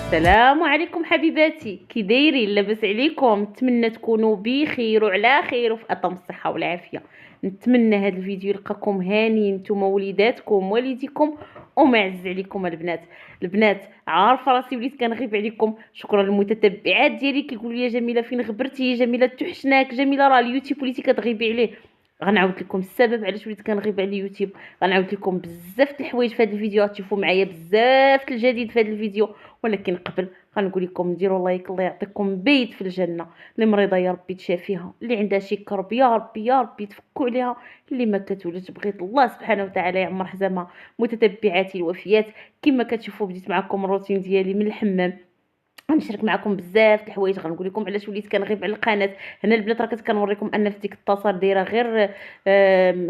السلام عليكم حبيباتي، كي دايرين؟ لاباس عليكم؟ نتمنى تكونوا بخير وعلى خير وفي اطم الصحه والعافيه. نتمنى هذا الفيديو يلقاكم هانيين نتوما وليداتكم والديكم ومعز عليكم البنات عارفه راسي وليت كنغيب عليكم. شكرا للمتتبعات ديالي كيقولوا لي جميله فين غبرتي، جميله توحشناك، جميله راه اليوتيوب وليتي كتغيبي عليه. غنعاود لكم السبب علاش وليت كنغيب على اليوتيوب. غنعاود لكم بزاف د الحوايج في هذا الفيديو، غتشوفوا معايا بزاف د الجديد في هذا الفيديو. ولكن قبل غنقول لكم ديروا لايك، الله يعطيكم بيت في الجنه. اللي مريضه يا ربي تشافيها، اللي عندها شي كرب يا ربي يا ربي تفكوا عليها، اللي ما كتولدش بغيت الله سبحانه وتعالى يعمر حزامها. متتبعاتي الوفيات، كما كتشوفوا بديت معكم الروتين ديالي من الحمام. غنشارك معكم بزاف د الحوايج، غنقول لكم علاش وليت كنغيب على القناه. هنا البنات راه كنوريكم ان في ديك الطاسه دايره غير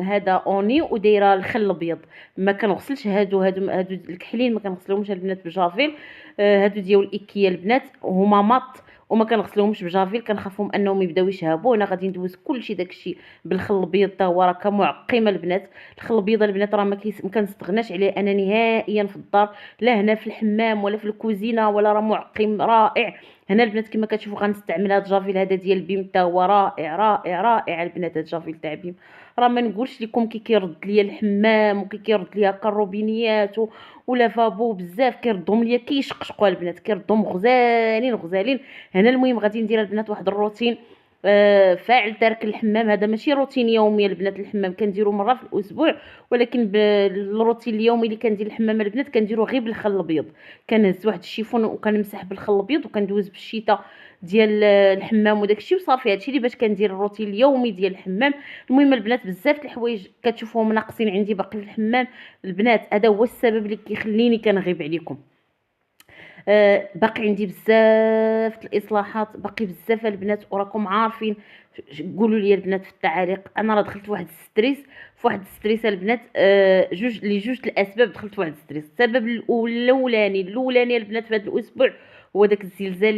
هذا اوني ودايره الخل الابيض. ما كنغسلش هادو الكحلين، ما كنغسلهمش البنات بجافيل. هادو ديال ايكيا البنات هما مط، وما كنغسلهمش بجافيل، كنخافهم انهم يبداو يشهبوا. انا غادي ندوز كلشي داكشي بالخل الابيض، حتى هو راه كمعقمه البنات. الخل الابيض البنات راه ما كنستغناش عليه انا نهائيا في الدار، لا هنا في الحمام ولا في الكوزينه ولا، راه معقم رائع. هنا البنات كما كتشوفوا غنستعمل هذا الجافيل هذا ديال بيم، حتى هو رائع رائع رائع البنات. هذا الجافيل تاع بيم راه ما نقولش لكم كيرد ليا الحمام وكيرد ليا كالروبينيات ولا فابو بزاف، كيردهم ليا كيشقشقوا البنات، كيردهم غزالين غزالين. هنا المهم غادي ندير البنات واحد الروتين فاعل ترك الحمام. هذا ماشي روتين يومي البنات، الحمام كنديرو مره في الاسبوع، ولكن بالروتين اليومي اللي كندير الحمام البنات كنديرو غير بالخل الابيض. كنهز واحد الشيفون وكنمسح بالخل الابيض وكندوز بالشتاء ديال الحمام وداكشي وصافي. هادشي اللي باش كندير الروتين اليومي ديال الحمام. المهم البنات بزاف د الحوايج كتشوفوهم ناقصين عندي باقي في الحمام البنات، هذا هو السبب اللي كيخليني كنغيب عليكم. باقي عندي بزاف الاصلاحات، باقي بزاف البنات وراكم عارفين. قولوا لي البنات في التعاليق. انا راه دخلت واحد الستريس، في واحد الستريس البنات. جوج الاسباب دخلت في واحد الستريس. السبب الاولاني البنات في هذا الاسبوع هو داك الزلزال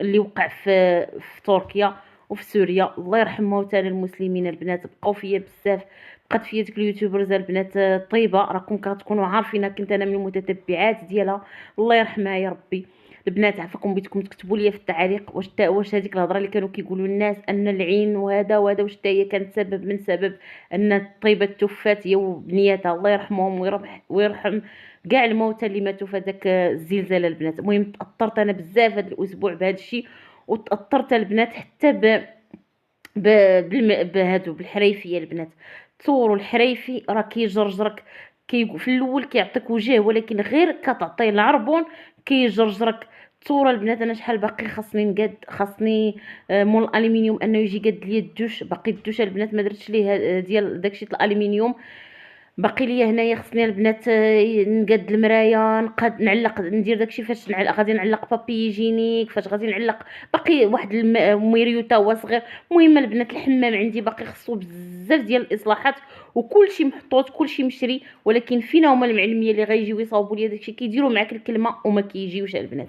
اللي وقع في تركيا وفي سوريا. الله يرحم موتانا المسلمين البنات. بقاو فيا بزاف، بقات فيا ديك اليوتيوبرز البنات طيبه، راكم كتكونوا عارفين كنت انا من المتتبعات ديالها. الله يرحمها يا ربي. البنات عفاكم بيتكم تكتبوا لي في التعاليق واش هذيك الهضره اللي كانوا كيقولوا الناس ان العين وهذا واش حتى هي كانت سبب من سبب ان الطيبه توفات هي وبنياتها. الله يرحمهم ويرحم كاع الموتى اللي ماتوا في هذاك الزلزال البنات. المهم تاثرت انا بزاف هذا الاسبوع بهذا الشيء، وتاثرت البنات حتى بهادو بالحريفيه البنات. تصوروا الحريفي راه كيجرجرك، في الاول كيعطيك وجه، ولكن غير كتعطيه العربون كيجرجرك. تصوروا البنات انا شحال باقي خاصني نقاد، خاصني مول الالومنيوم انه يجي قاد ليا الدوش. باقي الدوش البنات ما درتش ليه ديال داكشي الالومنيوم. باقي ليا هنايا خصني البنات نقاد المرايه، نقاد نعلق ندير داكشي فاش نعلق. غادي نعلق بابي جينيك فاش غادي نعلق. باقي واحد الميريو تا هو صغير. المهم البنات الحمام عندي باقي خصو بزاف ديال الاصلاحات وكلشي محطوط كلشي مشري، ولكن فينا هما المعلميه اللي غيجيو يصاوبوا لي داكشي كيديروا معاك الكلمه وما كيجيوش البنات.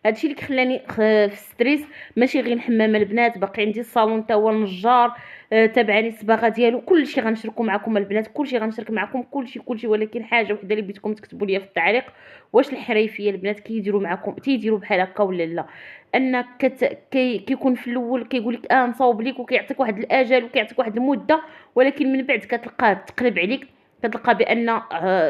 هادشي اللي خلاني في ستريس. ماشي غير الحمام البنات، باقي عندي الصالون تا هو النجار تابعني الصباغه ديالو. كلشي غنشاركو معكم البنات، كلشي غنشارك معكم كلشي. ولكن حاجه وحده اللي بغيتكم تكتبوا لي في التعليق، واش الحريفيه البنات كيديروا معكم تيديروا بحال هكا ولا لا؟ ان كيكون في الاول كيقول لك نصاوب ليك وكيعطيك واحد الاجل وكيعطيك واحد المده، ولكن من بعد كتلقاه تقلب عليك، كتلقى بان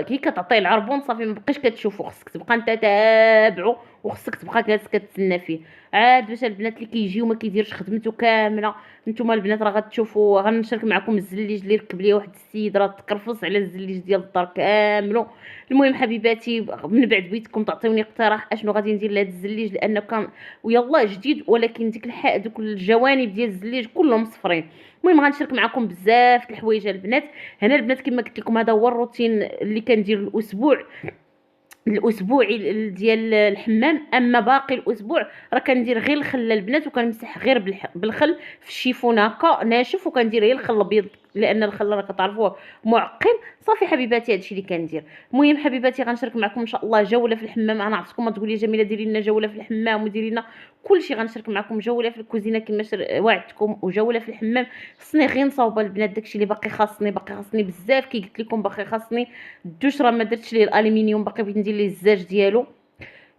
كي كتعطيه العربون صافي ما بقيتش كتشوفو. خصك تبقى انت تابعو وخصك تبقى جالس كتسنى فيه عاد باش البنات اللي كيجيو ما كيديرش خدمته كامله. نتوما البنات راه غتشوفوا، غنشارك معكم الزليج اللي ركب ليه واحد السيد راه تكرفص على الزليج ديال الدار كاملو. المهم حبيباتي من بعد بغيتكم تعطيوني اقتراح اشنو غادي ندير لهاد الزليج، لانه كان ويلا جديد ولكن ديك دوك الجوانب ديال الزليج كلهم صفرين. المهم غنشارك معكم بزاف د الحوايج البنات. هنا البنات كما قلت لكم هذا هو الروتين اللي كندير الاسبوعي ديال الحمام. اما باقي الاسبوع راه كندير غير الخل البنات، وكنمسح غير بالخل في الشيفون هكا ناشف، وكندير غير الخل الابيض لان الخل راه كتعرفوه معقم. صافي حبيباتي هادشي اللي كندير. المهم حبيباتي غنشارك معكم ان شاء الله جوله في الحمام. انا عرفتكم ما تقولي جميله ديري لنا جوله في الحمام وديري لنا كلشي. غنشارك معكم جوله في الكوزينه كما وعدتكم وجوله في الحمام. خصني غير نصاوب البنات داكشي اللي باقي خاصني بزاف. كي قلت لكم باقي خاصني الدوش راه ما درتش ليه الالومنيوم، باقي بغيت ندير ليه الزاج ديالو.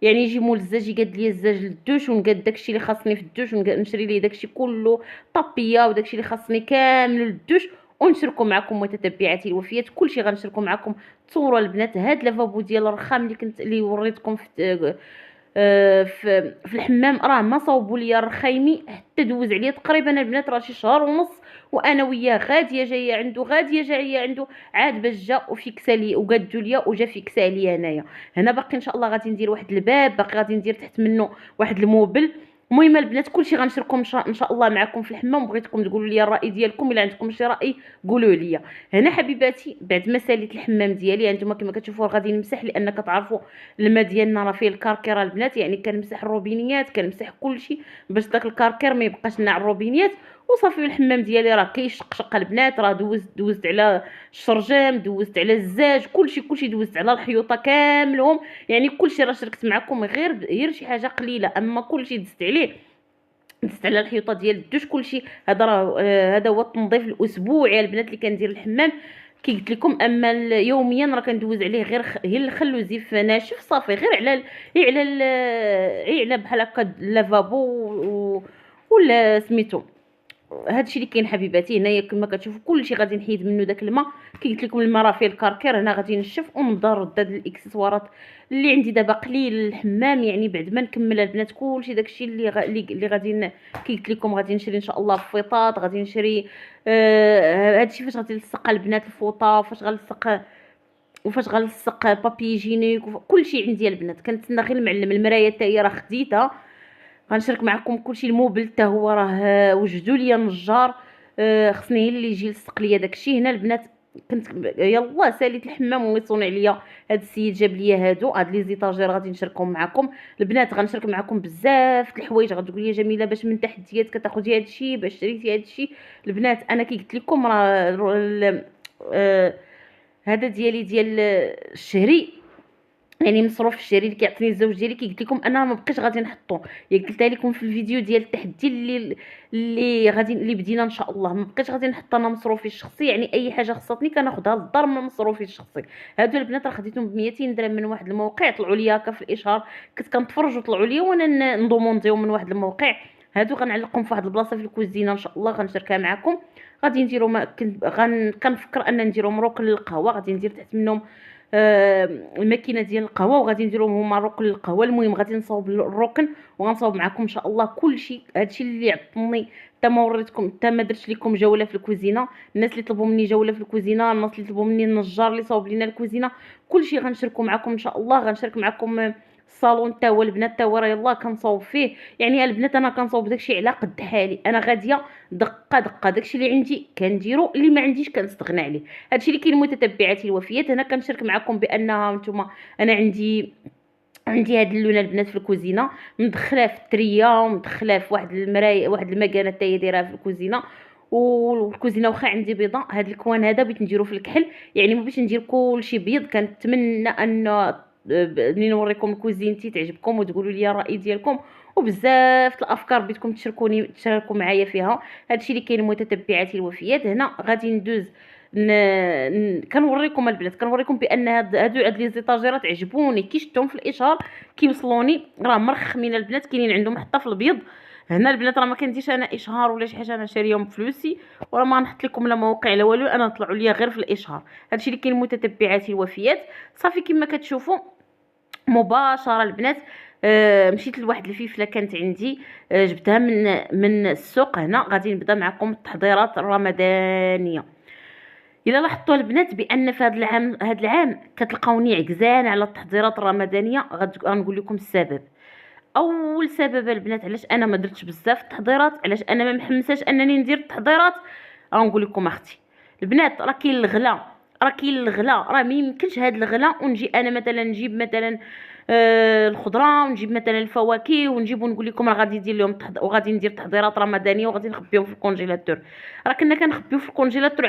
يعني يجي مول الزاج يقاد لي الزاج للدوش، ونقاد داكشي اللي خاصني في الدوش، ونشري ليه داكشي كله طابيه وداكشي اللي خاصني كامل للدوش، ونشاركوا معكم متتبعاتي الوفيات. كلشي غنشاركوا معكم. تصوروا البنات هاد لافابو ديال الرخام اللي وريتكم في الحمام، راه ما صاوبوا لي الرخايمي حتى دوز عليا تقريبا البنات راه شي شهر ونص، وانا وياه غاديه جايه عنده غاديه جايه عنده، عاد باش جا وفيكسا لي وقادو ليا وجا فيكسا ليا هنايا. هنا باقي ان شاء الله غادي ندير واحد الباب، باقي غادي ندير تحت منه واحد الموبل. المهم البنات كلشي غنشارككم ان شاء الله معكم في الحمام. بغيتكم تقولوا لي الراي ديالكم، الا عندكم شي راي قولوا لي. هنا حبيباتي بعد ما ساليت الحمام ديالي، هانتوما كما كتشوفوا غادي نمسح، لان كتعرفوا الماء ديالنا راه فيه الكركره البنات، يعني كنمسح الروبينيات كنمسح كلشي باش داك الكركر ما يبقاش لنا على الروبينيات. وصافي الحمام ديالي راه كيشقشق البنات، راه دوزت على الشرجام، دوزت على الزاج، كلشي دوزت على الحيوطه كاملهم. يعني كلشي راه شاركت معكم، غير شي حاجه قليله، اما كلشي دزت عليه، دزت على الحيوطه ديال الدوش كلشي. هذا راه هذا هو التنظيف الاسبوعي البنات اللي كندير الحمام كي قلت لكم. اما يوميا راه كندوز عليه غير الخل وزيف ناشف صافي، غير على بحال هكا اللافابو ولا سميتو. هادشي اللي كاين حبيباتي. هنايا كما كتشوفوا كلشي غادي نحيد منه داك الماء. كي قلت لكم الماء راه فيه الكركير، هنا غادي نشف ونبدا نرد هاد الاكسسوارات اللي عندي دابا قليل الحمام، يعني بعد ما نكمل البنات كلشي داكشي اللي غادي كي قلت لكم غادي نشري ان شاء الله فيطاط، غادي نشري هادشي فاش غادي نلصق البنات الفوطه، فاش غنلصق وفاش غنلصق بابي جينيك، كلشي عندي البنات. كنتسنى غير المعلم. المرايه حتى هي راه خديتها، غنشارك معكم كلشي. الموبل حتى هو راه وجدوا لي نجار، خصني هي اللي يجي يلصق ليا داكشي. هنا البنات كنت يلاه ساليت الحمام ويصون عليا هاد السيد جاب لي هاد لي زيطاجير غادي نشاركهم معكم البنات. غنشارك معكم بزاف د الحوايج. غتقول لي جميله باش من تحديات كتاخدي هادشي، باش شريتي هادشي؟ البنات انا كي قلت لكم راه هذا ديال الشهري، يعني مصروف الشهري اللي كيعطيني الزوج ديالي. كي قلت لكم انا ما بقيتش غادي نحطو، يعني قلتها لكم في الفيديو ديال التحدي اللي بدينا ان شاء الله. ما بقيتش غادي نحط انا مصروفي الشخصي، يعني اي حاجه خصاتني كناخذها للدار من مصروفي الشخصي. هادو البنات راه خديتهم ب 200 درهم من واحد الموقع، طلعوا لي هكا في الاشهار، كنت كنتفرج وطلعوا لي وانا ندومونديهم من واحد الموقع. هادو غنعلقهم في واحد البلاصه في الكوزينه ان شاء الله، غنشاركها معكم. غادي نديرو كنفكر ان نديرو مروك للقهوه، غادي ندير تحت منهم الماكينه ديال القهوه، وغادي نديرهم هما ركن للقهوه. المهم غادي نصاوب الركن وغنصاوب معكم ان شاء الله كلشي. هادشي اللي عطني حتى ما وريتكم، حتى ما درتش لكم جوله في الكوزينه. الناس اللي طلبوا مني جوله في الكوزينه، الناس اللي طلبوا مني النجار اللي صاوب لينا الكوزينه، كلشي غنشاركوا معكم ان شاء الله. غنشارك معكم الصالون حتى هو البنات، حتى هو راه يلاه كنصاوب فيه. يعني البنات انا كنصاوب داكشي على قد حالي، انا غاديه دقه داكشي اللي عندي كنديرو، اللي ما عنديش كنستغنى عليه. هادشي اللي كاين متتبعاتي الوفيات. انا كنشارك معكم بانها نتوما انا عندي هاد اللونه البنات في الكوزينه، مدخلاه في التريه ومدخلاه في واحد المرايه، واحد المكانه حتى هي دايرها في الكوزينه. والكوزينه واخا عندي بيضاء، هاد الكوان هذا بغيت نديرو في الكحل، يعني ما بغيتش ندير كلشي بيض. كنتمنى ان ملي نوريكم كوزينتي تعجبكم وتقولوا لي الراي ديالكم، وبزاف الافكار بغيتكم تشاركوا معايا فيها. هادشي اللي كاين متتبعاتي الوفيات. هنا غادي ندوز كنوريكم البنات، كنوريكم بان هاد لي زيطاجيرات عجبوني كي شفتهم في الاشهار كيوصلوني، راه مرخمين البنات، كاينين عندهم حتى في البيض. هنا البنات راه ما كنديرش انا اشهار ولا شي حاجه، انا شاريهم بفلوسي، وراه ما نحط لكم لا موقع لا والو، انا طلعوا ليا غير في الاشهار. هادشي اللي كاين متتبعاتي الوفيات. صافي كما كتشوفوا مباشره البنات مشيت لواحد الفلفله كانت عندي، جبتها من السوق. هنا غادي نبدا معكم التحضيرات الرمضانيه. الا لاحظتوا البنات بان في هذا العام كتلقاوني عكزان على التحضيرات الرمضانيه، غنقول لكم السبب. اول سبب البنات علاش انا ما درتش بزاف التحضيرات، علاش انا ما محمساش انني ندير التحضيرات، غنقول لكم اختي البنات. راه كاين الغلا، راه ما يمكنش هاد الغلا ونجي انا مثلا نجيب مثلا الخضره، ونجيب مثلا الفواكه، ونجيب ونقول لكم راه غادي ندير لهم وغادي ندير تحضيرات رمضانيه وغادي نخبيهم في الكونجيلاتور. راه كنا كنخبيو في الكونجيلاتور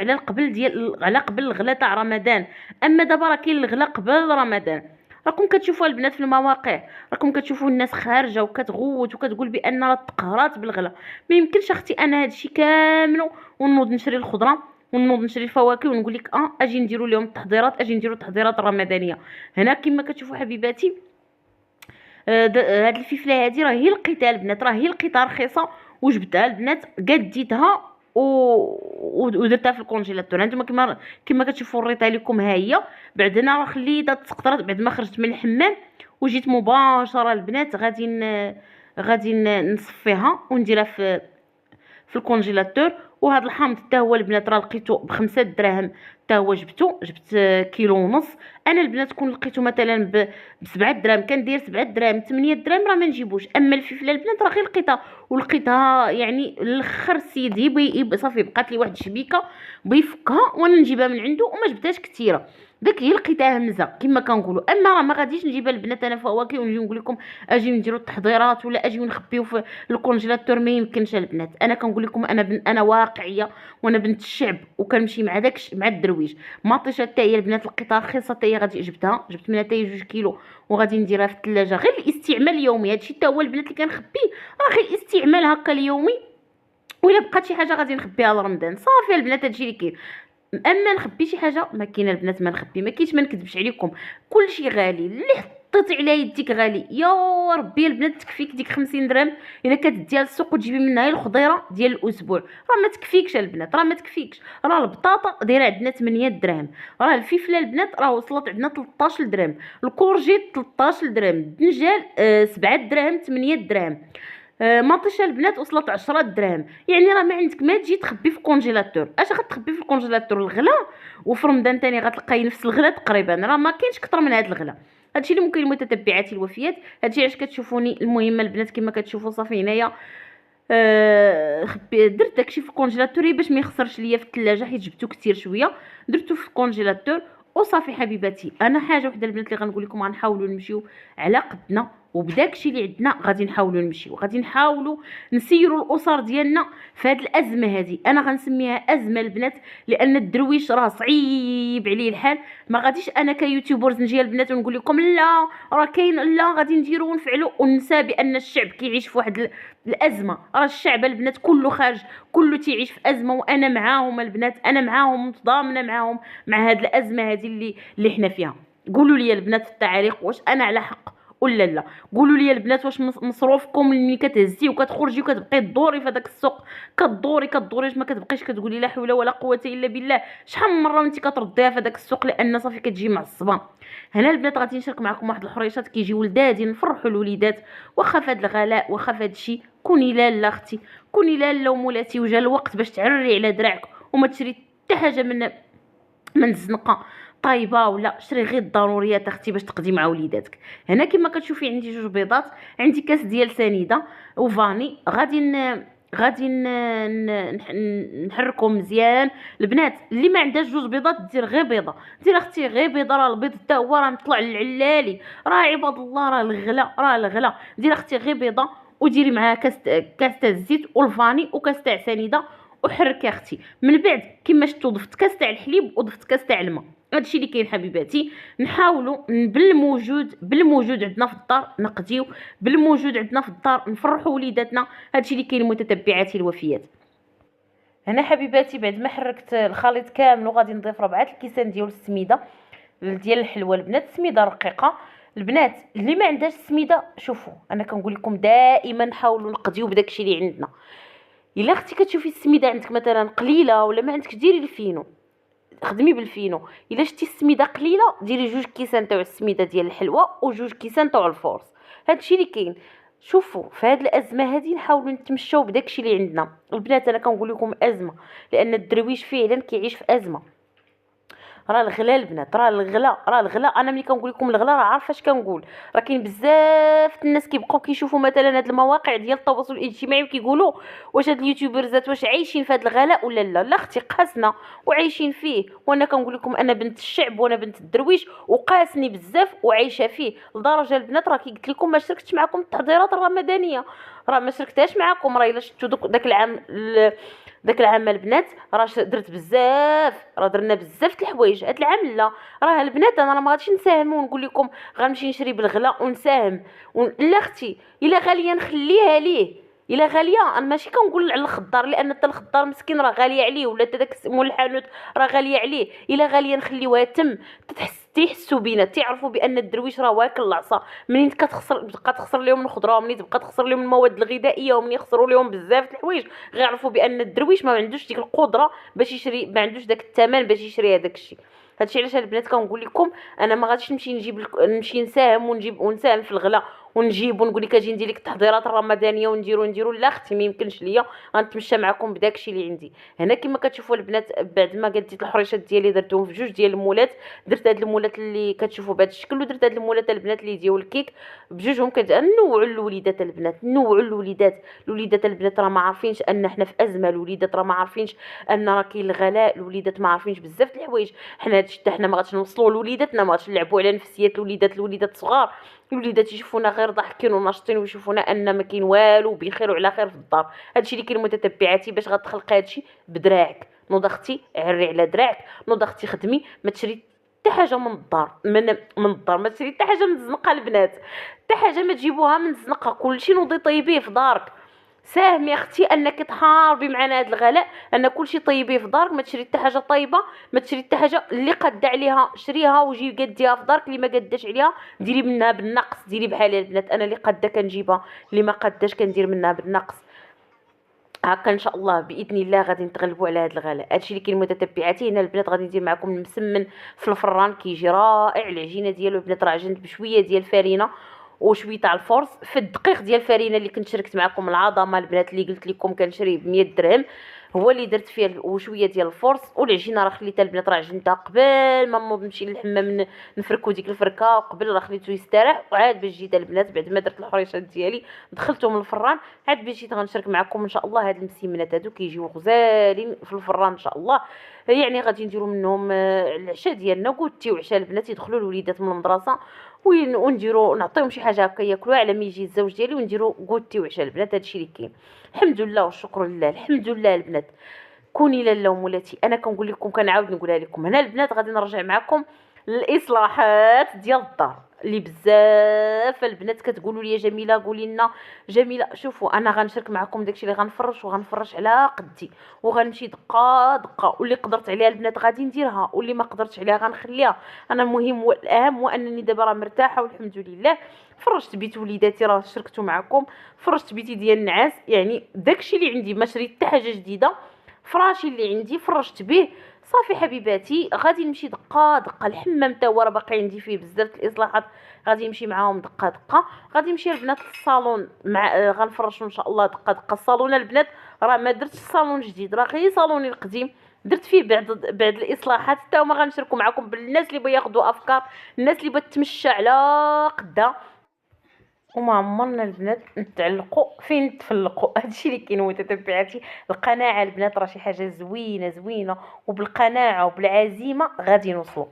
على قبل الغلا تاع رمضان، اما دابا راه كاين الغلا قبل رمضان. راكم كتشوفوا البنات في المواقع، راكم كتشوفوا الناس خارجه وكتغوت وكتقول بان راه تقهرات بالغلا. ما يمكنش اختي انا هادشي كامل ونوض نشري الخضره ونوض نشري الفواكه ونقول لك اجي نديروا لهم التحضيرات، اجي نديروا التحضيرات الرمضانيه. هنا كما كتشوفوا حبيباتي هاد الفلفله هادي راه هي لقيتها البنات، راه هي لقيتها رخيصه وجبتها البنات، قديتها ودرتها في الكونجيلاتور. هانتوما كما كتشوفوا وريتها لكم، ها هي. بعد هنا راه خليتها تسقطرات بعد ما خرجت من الحمام، وجيت مباشره البنات غادي نصفيها ونديرها في الكونجيلاتور. وهذا الحامض حتى هو البنات راه لقيتو ب5 دراهم، حتى هو جبت كيلو ونص. انا البنات كون لقيتو مثلا ب7 دراهم كندير 7 دراهم 8 دراهم راه ما نجيبوش. اما الفلفله البنات راه غير لقيتها يعني الاخر السيد يبقى صافي، بقات لي واحد الشبيكه بيفكها وانا نجيبها من عنده، وما جبتهاش كثيره، داك هي لقيتها همزه كما كنقولوا. اما راه ما غاديش نجيبها البنات انا فواكه ونجي نقول لكم اجي نديروا التحضيرات ولا اجي نخبيو في الكونجيلاتور، ما يمكنش البنات. انا كنقول لكم انا واقعيه وانا بنت الشعب، وكنمشي مع الدرويش. مطيشه حتى هي البنات لقيتها رخيصه، حتى هي غادي جبت منها حتى 2 كيلو وغادي نديرها في الثلاجه غير الاستعمال اليومي. هادشي حتى هو البنات اللي كنخبيه راه غير الاستعمال هكا اليومي، ولا بقات شي حاجه غادي نخبيها لرمضان صافي البنات. هادشي اللي كاين. اما نخبي شي حاجه ما كاينه البنات، ما نخبي ما كاينش، ما نكذبش عليكم، كلشي غالي. اللي حطيتي على يديك غالي. يا ربي البنات تكفيك ديك 50 درهم الا كتديها للسوق وتجيبي منها الخضيره ديال الاسبوع، راه ما تكفيكش البنات، راه ما تكفيكش. راه البطاطا دايره عندنا 8 دراهم، راه الفلفله البنات راه وصلت عندنا 13 درهم، الكورجيت 13 درهم، الدنجال 7 دراهم 8 دراهم، مطيشه البنات وصلت 10 دراهم. يعني راه ما عندك ما تجي تخبي في الكونجيلاتور. اش غتخبي في الكونجيلاتور؟ الغلا. وفي رمضان ثاني غتلقاي نفس الغلا تقريبا، راه ما كاينش كثر من هذا الغلا. هادشي اللي ممكن متتبعاتي الوفيات، هادشي علاش كتشوفوني. المهم البنات كما كتشوفوا صافي هنايا درت داكشي في الكونجيلاتور باش ما يخسرش ليا في الثلاجه، حيت جبتو كثير شويه، درتو في الكونجيلاتور وصافي حبيباتي. انا حاجه وحده البنات اللي غنقول لكم، غنحاولوا نمشيو على قدنا وبداكشي اللي عندنا، غادي نحاولوا نمشيو، غادي نحاولوا نسيروا الاسر ديالنا في هذه الازمه هذه. انا غنسميها ازمه البنات، لان الدرويش راه صعيب عليه الحال. ما غاديش انا كيوتيوبرز نجي البنات ونقول لكم لا راه كاين، لا غادي نديروا ونفعلوا وننسى بان الشعب كيعيش في واحد الازمه. راه الشعب البنات كله خارج، كله تيعيش في ازمه، وانا معاهم البنات، انا معاهم متضامنه معاهم مع هاد الازمه هذه اللي حنا فيها. قولوا لي البنات في التعليق واش انا على حق ولا لا. قولوا لي البنات واش مصروفكم ملي كتهزي وكتخرجي وكتبقاي تدوري في هذاك السوق، كدوري ما كتبقيش كتقولي لا حول ولا قوه الا بالله. شحال من مره وانت كترديها في هذاك السوق لان صافي كتجي معصبه. هنا البنات غادي نشارك معكم واحد الحريشات كيجيو ولدادي نفرحوا الوليدات، واخا في هذا الغلاء واخا في هذا الشيء. كوني لاله اختي، كوني لاله ومولاتي، وجا الوقت باش تعري على دراعك وما تشري حتى حاجه من الزنقه طايبه، ولا شري غير الضروريات اختي باش تقضي مع وليداتك. هنا كما كتشوفي عندي 2 بيضات، عندي كاس ديال سنيده وفاني. غادي نحركهم مزيان. البنات اللي ما عندهاش 2 بيضات دير غير بيضه، دير اختي غير بيضه. راه البيض حتى هو راه مطلع للعلالي، راه عباد الله راه الغلا. دير اختي غير بيضه وديري معاها كاس تاع الزيت والفاني وكاس تاع سنيده، وحركي اختي. من بعد كما شفتوا ضفت كاس تاع الحليب وضفت كاس تاع الماء. هادشي اللي كاين حبيباتي. نحاولوا بالموجود عندنا في الدار نقضيو، بالموجود عندنا في الدار نفرحوا وليداتنا. هادشي اللي كاين متتبعاتي الوفيات. هنا حبيباتي بعد ما حركت الخليط كامل وغادي نضيف 4 الكيسان ديال السميده ديال الحلوه البنات، سميده رقيقه. البنات اللي ما عندهاش السميده، شوفوا انا كنقول لكم دائما حاولوا نقضيو بداكشي اللي عندنا. الا اختي كتشوفي السميده عندك مثلا قليله ولا ما عندك، ديري الفينو، خدمي بالفينو. الا شتي السميده قليله ديري 2 كيسان تاع السميده ديال الحلوه و2 كيسان تاع الفورس. هادشي اللي كاين. شوفوا في هذه الازمه هذه نحاولوا نتمشاو بداكشي اللي عندنا البنات. انا كنقول لكم ازمه لان الدرويش فعلا كيعيش في ازمه. راه الغلا البنات، راه الغلا. انا ملي كنقول لكم الغلا راه عارفه اش كنقول. راه كاين بزاف الناس كيبقاو كيشوفوا مثلا هاد المواقع ديال التواصل الاجتماعي وكيقولوا واش هاد اليوتيوبرزات واش عايشين في هاد الغلاء ولا لا. لا اختي قاسنا وعايشين فيه، وانا كنقول لكم انا بنت الشعب وانا بنت الدرويش وقاسني بزاف وعايشه فيه لدرجه البنات راه كي قلت لكم ما شاركتش معكم التحضيرات الرمضانيه، راه ما شاركتهاش معكم. راه الا شفتوا داك العام البنات راه درت بزاف، راه درنا بزاف د الحوايج. هاد العام لا، راه البنات انا ما غاديش نساهم ونقول لكم غنمشي نشري بالغلا ونساهم لا اختي. الا غاليه نخليها ليه، الا غاليه انا ماشي كنقول على الخضار لان حتى الخضار مسكين راه غاليه عليه، ولا حتى داك مول الحانوت راه غاليه عليه. الا غاليه نخليوها تم تيحسوا بينا، تعرفوا بان الدرويش راه واكل العصا. منين تبقى تخسر لهم الخضره، منين تبقى تخسر لهم المواد الغذائيه، ومنين يخسروا لهم بزاف د الحوايج، غيعرفوا بان الدرويش ما عندوش ديك القدره باش يشري، ما عندوش داك الثمن باش يشري هذاك الشيء. هادشي علاش البنات كنقول لكم انا ما غاديش نمشي نمشي نساهم ونساهم في الغلا ونجيب ونقول لك اجي ندير لك التحضيرات الرمضانيه ونديروا. لا اختي ما يمكنش ليا، غنتمشى معكم بداكشي اللي عندي. هنا كما كتشوفوا البنات بعد ما قديت الحريشات ديالي درتهم في جوج ديال المولات. درت هاد المولات اللي كتشوفوا بهذا الشكل، ودرت هاد المولات البنات اللي ديال الكيك بجوجهم. كنوعوا الوليدات البنات، نوعوا الوليدات البنات راه ما عارفينش ان حنا في ازمه. الوليدات راه ما عارفينش ان راه كاين الغلاء. الوليدات ما عارفينش بزاف د الحوايج. حنا هادشي حتى حنا ما غاديش نوصلوا لوليداتنا، ما غاديش نلعبوا على نفسيات الوليدات صغار. الوليدات يشوفونا غير ضاحكين وناشطين ويشوفونا ان ما كاين والو، بخير وعلى خير في الدار. هادشي اللي كاين متتبعاتي. باش غتخلقي هادشي بدراعك، نوض اختي عري على دراعك، نوض اختي خدمي، ما تشري حتى حاجه من الدار. من الدار ما تشري حتى حاجه من الزنقه البنات، حتى حاجه ما تجيبوها من الزنقه. كلشي نوضي طيبيه في دارك. ساهمي اختي انك تحاربي معنا هذا الغلاء، ان كلشي طيبيه في دارك. ما تشري حتى حاجه طيبه، ما تشري حتى حاجه اللي قد عليها شريها وجي قديها في دارك. اللي ما قداش عليها ديري منها بالنقص. ديري بحال البنات، انا اللي قاده كنجيبها، اللي ما قداش كندير منها بالنقص. هكا ان شاء الله باذن الله غادي نتغلبوا على هذا الغلاء. هادشي اللي كاين متتبعاتي. هنا البنات غادي ندير معكم المسمن في الفران، كيجي رائع. العجينه ديالو البنات راه عجنت بشويه ديال الفرينه وشويه تاع الفرص في الدقيق ديال الفرينه اللي كنت شركت معكم العظمه البنات اللي قلت لكم كنشريه ب 100 درهم. هو اللي درت فيه وشويه ديال الفرص. والعجينه راه خليتها البنات راه عجنتها قبل ما نوض نمشي للحمام نفركو ديك الفركه، وقبل راه خليتو يستراح. وعاد باش جيت البنات بعد ما درت الحريشات ديالي دخلتهم للفران، عاد باش جيت غنشارك معكم ان شاء الله. هاد المسيمنات هادو كيجيو غزالين في الفران ان شاء الله. يعني غادي نديرو منهم العشاء ديالنا كوتي وعشاء البنات يدخلوا الوليدات من المدرسه، ونديرو نعطيهم شي حاجه هكا ياكلوها على ما يجي الزوج ديالي، ونديرو كوتي وعشاء البنات. هادشي اللي كاين. الحمد لله والشكر لله. الحمد لله البنات. كوني لاله ومولاتي. انا كنقول لكم كنعاود نقولها لكم. هنا البنات غادي نرجع معكم للاصلاحات ديال الدار اللي بزاف البنات كتقولوا لي جميله قولي لنا جميله. شوفوا انا غنشارك معكم داكشي اللي غنفرش، وغنفرش على قدي، وغنمشي دقه دقه. واللي قدرت عليها البنات غادي نديرها، واللي ما قدرتش عليها غنخليها. انا المهم والاهم هو انني دابا راه مرتاحه والحمد لله. فرشت بيت وليداتي راه شاركتو معكم، فرشت بيتي ديال النعاس. يعني داكشي اللي عندي، ما شريت حتى حاجه جديده. فراشي اللي عندي فرشت به صافي حبيباتي. غادي نمشي دقه دقه. الحمام تا هو راه باقي عندي فيه بزاف الاصلاحات، غادي نمشي معاهم دقه دقه. غادي نمشي البنات للصالون مع غنفرشوا ان شاء الله دقه دقه. الصالون البنات راه ما درتش صالون جديد، راه غير صالوني القديم درت فيه بعد الاصلاحات. حتى هما غنشاركوا معكم بالناس اللي بغا ياخذوا افكار، الناس اللي بغات تمشى على قدها. وما عمرنا البنات نتعلقوا فين نتفلقوا. هادشي اللي كاين متتبعاتي. القناعه البنات راه شي حاجه زوينه، وبالقناعه وبالعزيمه غادي نوصلوا.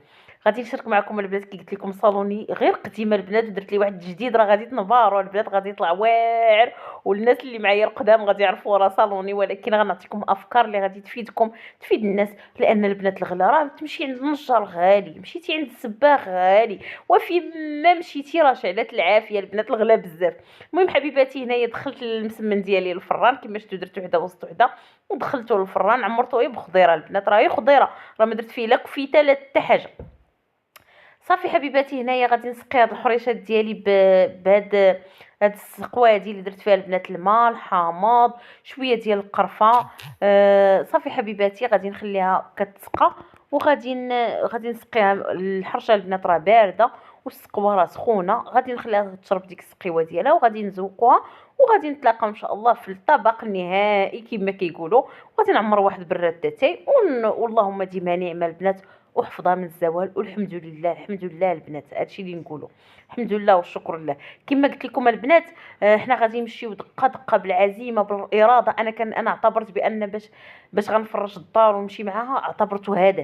غادي نشارك معكم البنات كي قلت لكم صالوني غير قديمه البنات، ودرت لي واحد جديد راه غادي تنباروا البنات، غادي يطلع واعر. والناس اللي معايا القدام غادي يعرفوا راه صالوني. ولكن غنعطيكم افكار اللي غادي تفيدكم تفيد الناس. لان البنات الغلا راه تمشي عند النجار غالي، مشيتي عند السباغ غالي، وفي ما مشيتي راه شعلات العافيه البنات الغلا بزاف. المهم حبيباتي هنايا دخلت المسمن ديالي للفران كما شفتوا. درت وحده وسط وحده ودخلته للفران، عمرته غير بخضيره البنات، راه غير خضيره، راه ما درت فيه لا كفيته لا حتى حاجه. صافي حبيباتي هنايا غادي نسقي هاد الحريشات ديالي هاد السقوه هادي اللي درت فيها البنات الماء الحامض شويه ديال القرفه. صافي حبيباتي غادي نخليها كتسقى، غادي نسقيها. الحرشه البنات راه بارده والسقوه راه سخونه. غادي نخليها تشرب ديك السقيوه ديالها وغادي نزوقوها، وغادي نتلاقاو ان شاء الله في الطبق النهائي كما كيقولوا. وغادي نعمر واحد براد تاتاي واللهم ديما نعمه البنات وحفظها من الزوال. والحمد لله الحمد لله البنات. هادشي اللي نقوله الحمد لله والشكر لله. كما قلت لكم البنات حنا غادي نمشيو دقه دقه بالعزيمه بالاراده. انا اعتبرت بان باش غنفرش الدار ونمشي معاها اعتبرته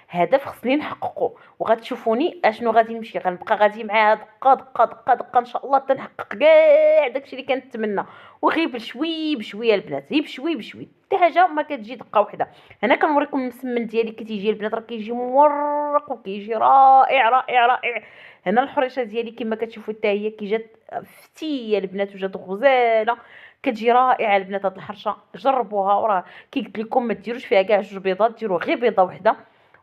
هدف خصني نحققه. وغتشوفوني اشنو غادي نمشي غنبقى غادي معاها دقه دقه دقه دقه ان شاء الله تنحقق كاع داكشي اللي كنتمنى. وغير بشوي بشويه البنات، غير بشوي بشوي، حتى حاجه ما كتجي دقه وحده. هنا كنوريكم المسمن ديالي كتيجي البنات راه كيجي مورق وكيجي رائع رائع رائع. هنا الحريشه ديالي كما كتشوفوا حتى هي كي جات فتيه البنات وجات غزاله، كتجي رائعه البنات. هاد الحرشه جربوها، وراه كي قلت لكم ما ديروش فيها كاع جوج بيضات، ديروا غير بيضه وحده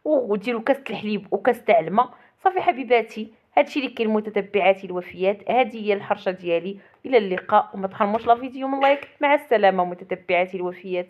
وديروا كاس الحليب وكاس تاع الماء صافي حبيباتي، هادشي اللي كاين متتبعاتي الوفيات، هذه هي الحرشه ديالي. الى اللقاء، وما تحرموش لا فيديو من لايك. مع السلامه متتبعاتي الوفيات.